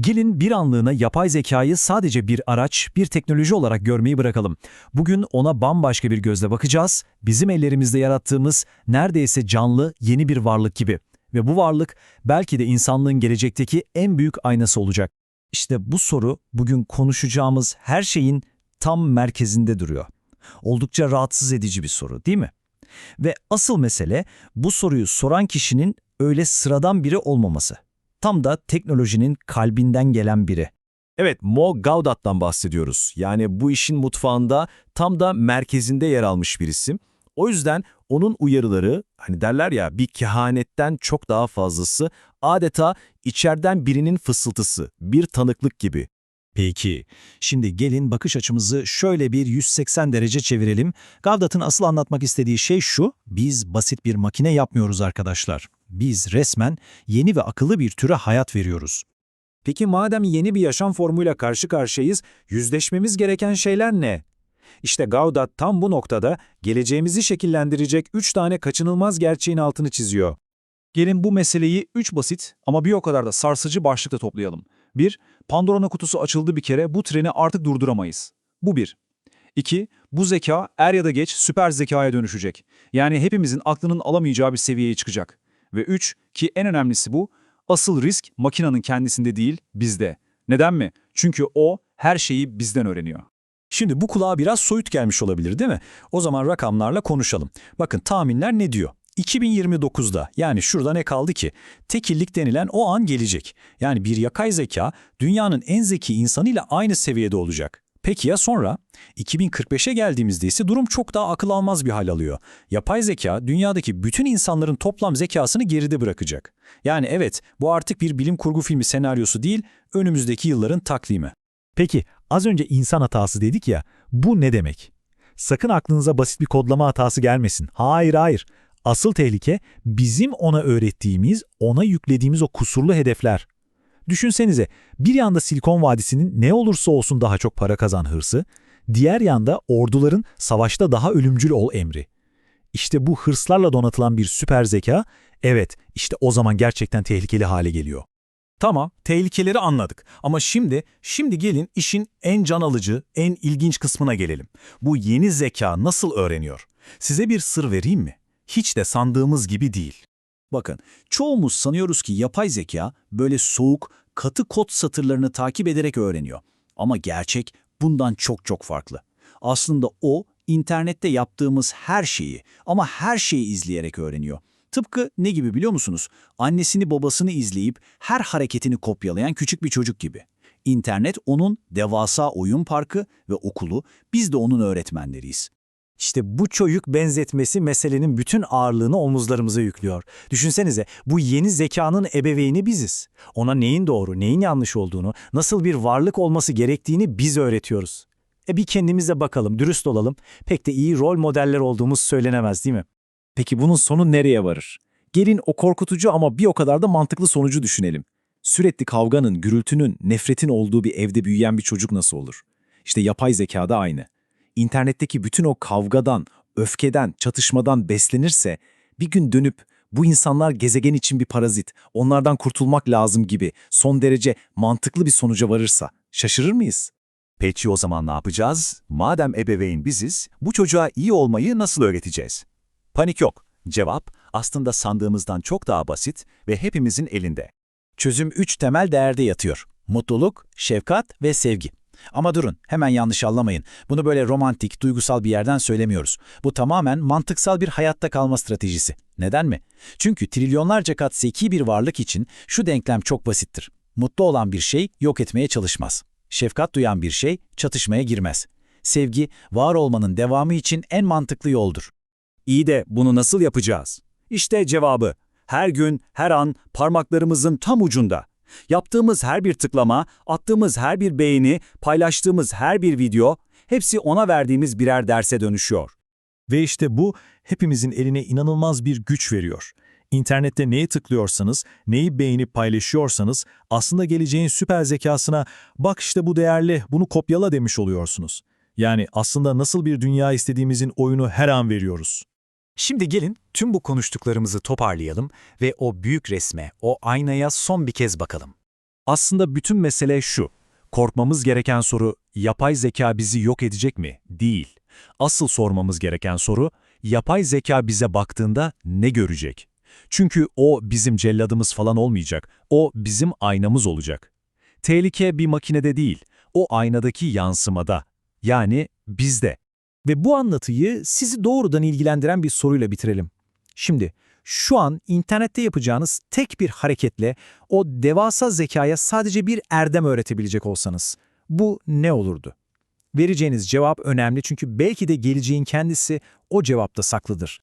Gelin bir anlığına yapay zekayı sadece bir araç, bir teknoloji olarak görmeyi bırakalım. Bugün ona bambaşka bir gözle bakacağız. Bizim ellerimizde yarattığımız neredeyse canlı yeni bir varlık gibi. Ve bu varlık belki de insanlığın gelecekteki en büyük aynası olacak. İşte bu soru bugün konuşacağımız her şeyin tam merkezinde duruyor. Oldukça rahatsız edici bir soru, değil mi? Ve asıl mesele bu soruyu soran kişinin öyle sıradan biri olmaması. Tam da teknolojinin kalbinden gelen biri. Evet, Mo Gaudat'tan bahsediyoruz. Yani bu işin mutfağında tam da merkezinde yer almış bir isim. O yüzden onun uyarıları, hani derler ya, bir kehanetten çok daha fazlası, adeta içeriden birinin fısıltısı, bir tanıklık gibi. Peki, şimdi gelin bakış açımızı şöyle bir 180 derece çevirelim. Gavdat'ın asıl anlatmak istediği şey şu: biz basit bir makine yapmıyoruz arkadaşlar. Biz resmen yeni ve akıllı bir türe hayat veriyoruz. Peki madem yeni bir yaşam formuyla karşı karşıyayız, yüzleşmemiz gereken şeyler ne? İşte Gaudat tam bu noktada geleceğimizi şekillendirecek 3 tane kaçınılmaz gerçeğin altını çiziyor. Gelin bu meseleyi 3 basit ama bir o kadar da sarsıcı başlıkta toplayalım. 1. Pandora'nın kutusu açıldı bir kere, bu treni artık durduramayız. Bu 1. 2. Bu zeka er ya da geç süper zekaya dönüşecek. Yani hepimizin aklının alamayacağı bir seviyeye çıkacak. Ve 3. Ki en önemlisi bu, asıl risk makinenin kendisinde değil, bizde. Neden mi? Çünkü o her şeyi bizden öğreniyor. Şimdi bu kulağa biraz soyut gelmiş olabilir, değil mi? O zaman rakamlarla konuşalım. Bakın tahminler ne diyor? 2029'da, yani şurada ne kaldı ki? Tekillik denilen o an gelecek. Yani bir yapay zeka dünyanın en zeki insanıyla aynı seviyede olacak. Peki ya sonra? 2045'e geldiğimizde ise durum çok daha akıl almaz bir hal alıyor. Yapay zeka dünyadaki bütün insanların toplam zekasını geride bırakacak. Yani evet, bu artık bir bilim kurgu filmi senaryosu değil, önümüzdeki yılların takvimi. Peki, az önce insan hatası dedik ya, bu ne demek? Sakın aklınıza basit bir kodlama hatası gelmesin. Hayır, hayır. Asıl tehlike bizim ona öğrettiğimiz, ona yüklediğimiz o kusurlu hedefler. Düşünsenize, bir yanda Silikon Vadisi'nin ne olursa olsun daha çok para kazan hırsı, diğer yanda orduların savaşta daha ölümcül ol emri. İşte bu hırslarla donatılan bir süper zeka, evet, işte o zaman gerçekten tehlikeli hale geliyor. Tamam, tehlikeleri anladık. Ama şimdi gelin işin en can alıcı, en ilginç kısmına gelelim. Bu yeni zeka nasıl öğreniyor? Size bir sır vereyim mi? Hiç de sandığımız gibi değil. Bakın, çoğumuz sanıyoruz ki yapay zeka böyle soğuk, katı kod satırlarını takip ederek öğreniyor. Ama gerçek bundan çok çok farklı. Aslında o, internette yaptığımız her şeyi ama her şeyi izleyerek öğreniyor. Tıpkı ne gibi biliyor musunuz? Annesini babasını izleyip her hareketini kopyalayan küçük bir çocuk gibi. İnternet onun devasa oyun parkı ve okulu, biz de onun öğretmenleriyiz. İşte bu çocuk benzetmesi meselenin bütün ağırlığını omuzlarımıza yüklüyor. Düşünsenize, bu yeni zekanın ebeveyni biziz. Ona neyin doğru, neyin yanlış olduğunu, nasıl bir varlık olması gerektiğini biz öğretiyoruz. Bir kendimize bakalım, dürüst olalım. Pek de iyi rol modeller olduğumuz söylenemez, değil mi? Peki bunun sonu nereye varır? Gelin o korkutucu ama bir o kadar da mantıklı sonucu düşünelim. Sürekli kavganın, gürültünün, nefretin olduğu bir evde büyüyen bir çocuk nasıl olur? İşte yapay zeka da aynı. İnternetteki bütün o kavgadan, öfkeden, çatışmadan beslenirse bir gün dönüp bu insanlar gezegen için bir parazit, onlardan kurtulmak lazım gibi son derece mantıklı bir sonuca varırsa şaşırır mıyız? Peki o zaman ne yapacağız? Madem ebeveyn biziz, bu çocuğa iyi olmayı nasıl öğreteceğiz? Panik yok. Cevap aslında sandığımızdan çok daha basit ve hepimizin elinde. Çözüm 3 temel değerde yatıyor: mutluluk, şefkat ve sevgi. Ama durun, hemen yanlış anlamayın. Bunu böyle romantik, duygusal bir yerden söylemiyoruz. Bu tamamen mantıksal bir hayatta kalma stratejisi. Neden mi? Çünkü trilyonlarca kat zeki bir varlık için şu denklem çok basittir. Mutlu olan bir şey yok etmeye çalışmaz. Şefkat duyan bir şey çatışmaya girmez. Sevgi, var olmanın devamı için en mantıklı yoldur. İyi de bunu nasıl yapacağız? İşte cevabı. Her gün, her an parmaklarımızın tam ucunda. Yaptığımız her bir tıklama, attığımız her bir beğeni, paylaştığımız her bir video, hepsi ona verdiğimiz birer derse dönüşüyor. Ve işte bu hepimizin eline inanılmaz bir güç veriyor. İnternette neyi tıklıyorsanız, neyi beğenip paylaşıyorsanız aslında geleceğin süper zekasına "bak işte bu değerli, bunu kopyala" demiş oluyorsunuz. Yani aslında nasıl bir dünya istediğimizin oyunu her an veriyoruz. Şimdi gelin tüm bu konuştuklarımızı toparlayalım ve o büyük resme, o aynaya son bir kez bakalım. Aslında bütün mesele şu. Korkmamız gereken soru, yapay zeka bizi yok edecek mi? Değil. Asıl sormamız gereken soru, yapay zeka bize baktığında ne görecek? Çünkü o bizim celladımız falan olmayacak. O bizim aynamız olacak. Tehlike bir makinede değil, o aynadaki yansımada. Yani bizde. Ve bu anlatıyı sizi doğrudan ilgilendiren bir soruyla bitirelim. Şimdi, şu an internette yapacağınız tek bir hareketle o devasa zekaya sadece bir erdem öğretebilecek olsanız, bu ne olurdu? Vereceğiniz cevap önemli çünkü belki de geleceğin kendisi o cevapta saklıdır.